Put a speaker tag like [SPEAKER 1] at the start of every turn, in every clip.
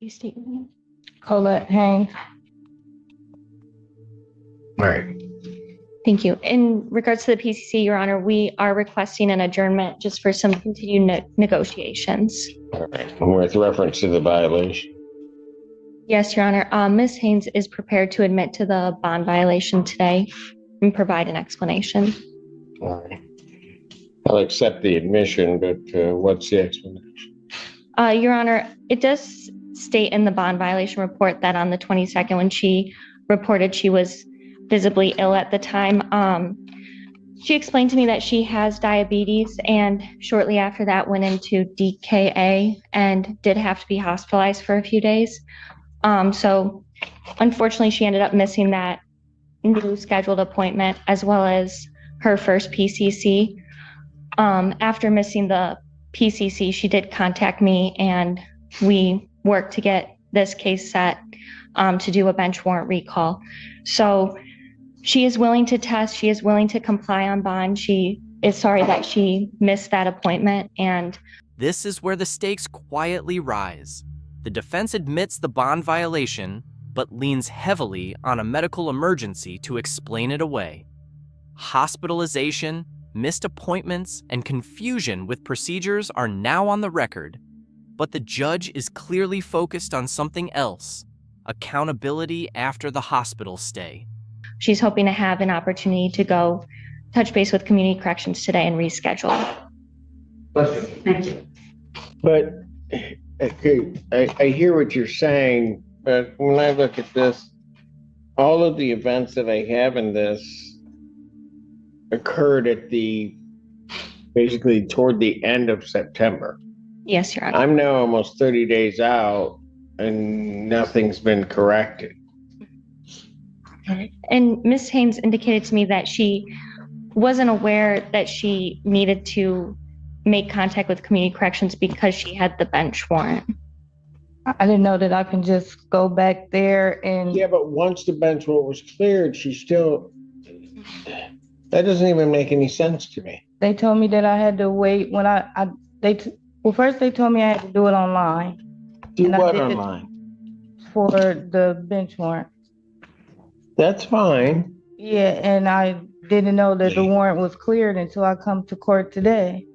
[SPEAKER 1] You state your name.
[SPEAKER 2] Colette Haynes.
[SPEAKER 3] All right.
[SPEAKER 1] Thank you. In regards to the PCC, Your Honor, we are requesting an adjournment just for some continued negotiations.
[SPEAKER 3] All right. And with reference to the violation.
[SPEAKER 1] Yes, Your Honor. Ms. Haynes is prepared to admit to the bond violation today and provide an explanation.
[SPEAKER 3] All right. I'll accept the admission, but what's the explanation?
[SPEAKER 1] Your Honor, it does state in the bond violation report that on the 22nd, when she reported she was visibly ill at the time, she explained to me that she has diabetes and shortly after that went into DKA and did have to be hospitalized for a few days. So unfortunately, she ended up missing that new scheduled appointment as well as her first PCC. After missing the PCC, she did contact me and we worked to get this case set to do a bench warrant recall. So she is willing to test. She is willing to comply on bond. She is sorry that she missed that appointment. And
[SPEAKER 4] this is where the stakes quietly rise. The defense admits the bond violation, but leans heavily on a medical emergency to explain it away. Hospitalization, missed appointments, and confusion with procedures are now on the record, but the judge is clearly focused on something else: accountability after the hospital stay.
[SPEAKER 1] She's hoping to have an opportunity to go touch base with community corrections today and reschedule.
[SPEAKER 3] Thank you. But I hear what you're saying, but when I look at this, all of the events that I have in this occurred at basically toward the end of September.
[SPEAKER 1] Yes, Your Honor.
[SPEAKER 3] I'm now almost 30 days out and nothing's been corrected.
[SPEAKER 1] And Ms. Haynes indicated to me that she wasn't aware that she needed to make contact with community corrections because she had the bench warrant.
[SPEAKER 2] I didn't know that I can just go back there and...
[SPEAKER 3] Yeah, but once the bench warrant was cleared, she still... That doesn't even make any sense to me.
[SPEAKER 2] They told me that I had to wait when first they told me I had to do it online.
[SPEAKER 3] Do
[SPEAKER 2] and
[SPEAKER 3] what
[SPEAKER 2] I did
[SPEAKER 3] online?
[SPEAKER 2] For the bench warrant.
[SPEAKER 3] That's fine.
[SPEAKER 2] Yeah, and I didn't know that the warrant was cleared until I come to court today.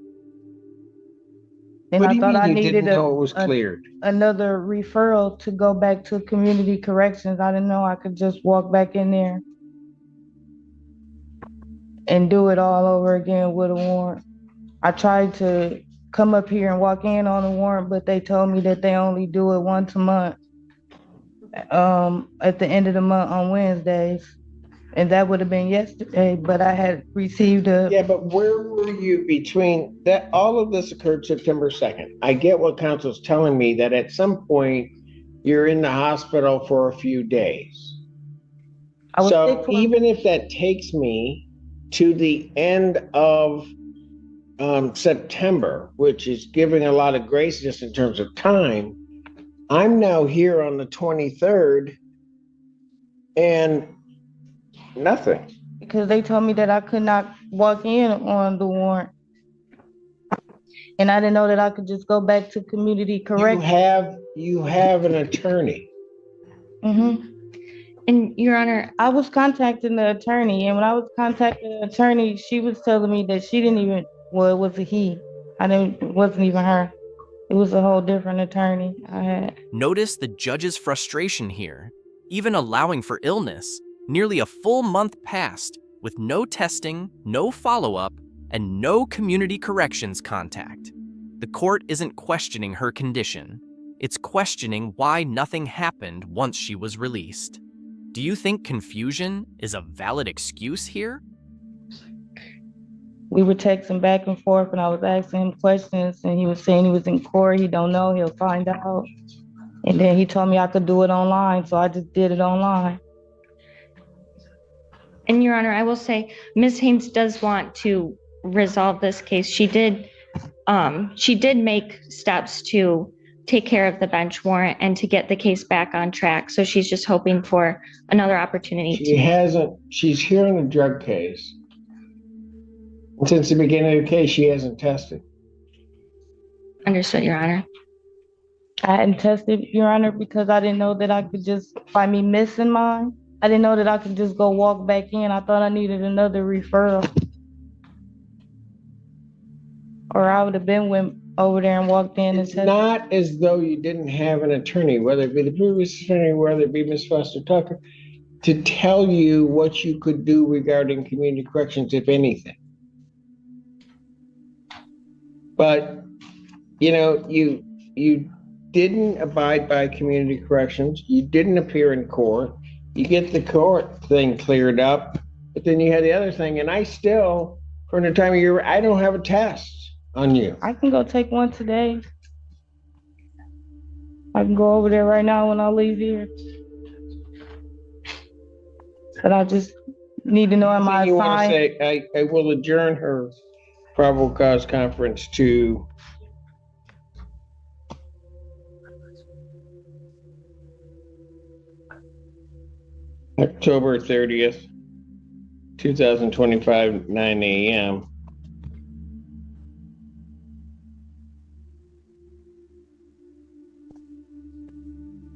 [SPEAKER 2] And
[SPEAKER 3] What
[SPEAKER 2] I
[SPEAKER 3] do you
[SPEAKER 2] thought
[SPEAKER 3] mean
[SPEAKER 2] I
[SPEAKER 3] you
[SPEAKER 2] needed
[SPEAKER 3] didn't know it was cleared?
[SPEAKER 2] Another referral to go back to community corrections. I didn't know I could just walk back in there and do it all over again with a warrant. I tried to come up here and walk in on a warrant, but they told me that they only do it once a month, at the end of the month on Wednesdays. And that would have been yesterday, but I had received a...
[SPEAKER 3] Yeah, but where were you between that? All of this occurred September 2nd. I get what counsel's telling me, that at some point you're in the hospital for a few days. So even if that takes me to the end of September, which is giving a lot of grace just in terms of time, I'm now here on the 23rd and nothing.
[SPEAKER 2] Because they told me that I could not walk in on the warrant. And I didn't know that I could just go back to community correction.
[SPEAKER 3] You have an attorney.
[SPEAKER 2] Mm-hmm.
[SPEAKER 1] And Your Honor,
[SPEAKER 2] I was contacting the attorney, and when I was contacting the attorney, she was telling me that she didn't even, well, it was a he. It wasn't even her. It was a whole different attorney I had.
[SPEAKER 4] Notice the judge's frustration here. Even allowing for illness, nearly a full month passed with no testing, no follow-up, and no community corrections contact. The court isn't questioning her condition. It's questioning why nothing happened once she was released. Do you think confusion is a valid excuse here?
[SPEAKER 2] We were texting back and forth, and I was asking him questions, and he was saying he was in court. He don't know. He'll find out. And then he told me I could do it online, so I just did it online.
[SPEAKER 1] and Your Honor, I will say Ms. Haynes does want to resolve this case. She did make steps to take care of the bench warrant and to get the case back on track. So she's just hoping for another opportunity.
[SPEAKER 3] She's here on a drug case. Since the beginning of the case, she hasn't tested.
[SPEAKER 1] Understood, Your Honor.
[SPEAKER 2] I hadn't tested, Your Honor, because I didn't know that I could just, by me missing mine, I didn't know that I could just go walk back in. I thought I needed another referral. Or I would have been went over there and walked in and
[SPEAKER 3] It's
[SPEAKER 2] tested.
[SPEAKER 3] not as though you didn't have an attorney, whether it be the previous attorney, whether it be Ms. Foster Tucker, to tell you what you could do regarding community corrections, if anything. But, you didn't abide by community corrections. You didn't appear in court. You get the court thing cleared up, but then you had the other thing. And I still, from the time of year, I don't have a test on you.
[SPEAKER 2] I can go take one today. I can go over there right now when I leave here. But I just need to know, am I
[SPEAKER 3] You want to
[SPEAKER 2] assigned?
[SPEAKER 3] say, I will adjourn her probable cause conference to October 30th, 2025, 9 a.m.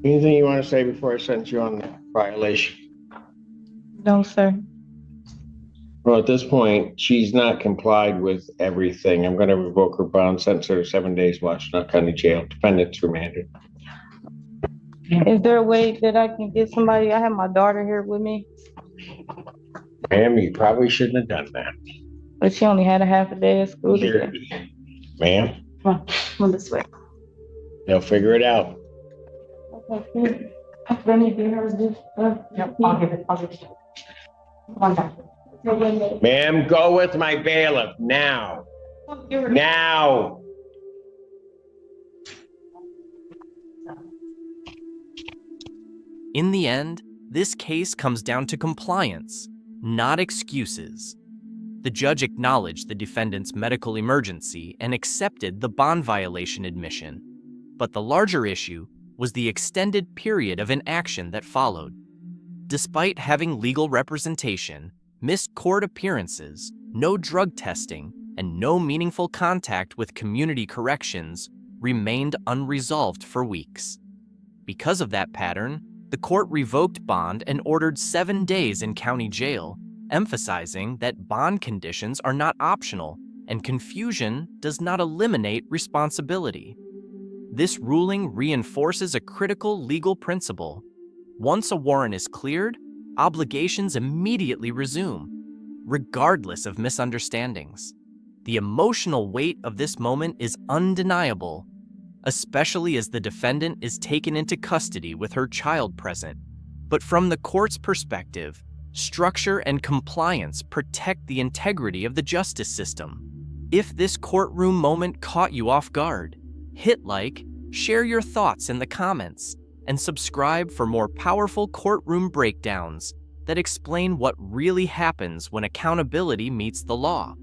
[SPEAKER 3] Anything you want to say before I send you on the violation?
[SPEAKER 2] No, sir.
[SPEAKER 3] Well, at this point, she's not complied with everything. I'm going to revoke her bond, sentence her to 7 days, Washington County Jail. Defendant's remanded.
[SPEAKER 2] Is there a way that I can get somebody? I have my daughter here with me,
[SPEAKER 3] Ma'am, you probably shouldn't have done that.
[SPEAKER 2] but she only had a half a day of school today.
[SPEAKER 3] Ma'am,
[SPEAKER 2] Come on this way.
[SPEAKER 3] they'll figure it out.
[SPEAKER 2] Okay. Let me get her this.
[SPEAKER 5] Yep, I'll give it. One back.
[SPEAKER 3] Ma'am, go with my bailiff now. Now.
[SPEAKER 4] In the end, this case comes down to compliance, not excuses. The judge acknowledged the defendant's medical emergency and accepted the bond violation admission. But the larger issue was the extended period of inaction that followed. Despite having legal representation, missed court appearances, no drug testing, and no meaningful contact with community corrections remained unresolved for weeks. Because of that pattern, the court revoked bond and ordered 7 days in county jail, emphasizing that bond conditions are not optional and confusion does not eliminate responsibility. This ruling reinforces a critical legal principle. Once a warrant is cleared, obligations immediately resume, regardless of misunderstandings. The emotional weight of this moment is undeniable, especially as the defendant is taken into custody with her child present. But from the court's perspective, structure and compliance protect the integrity of the justice system. If this courtroom moment caught you off guard, hit like, share your thoughts in the comments, and subscribe for more powerful courtroom breakdowns that explain what really happens when accountability meets the law.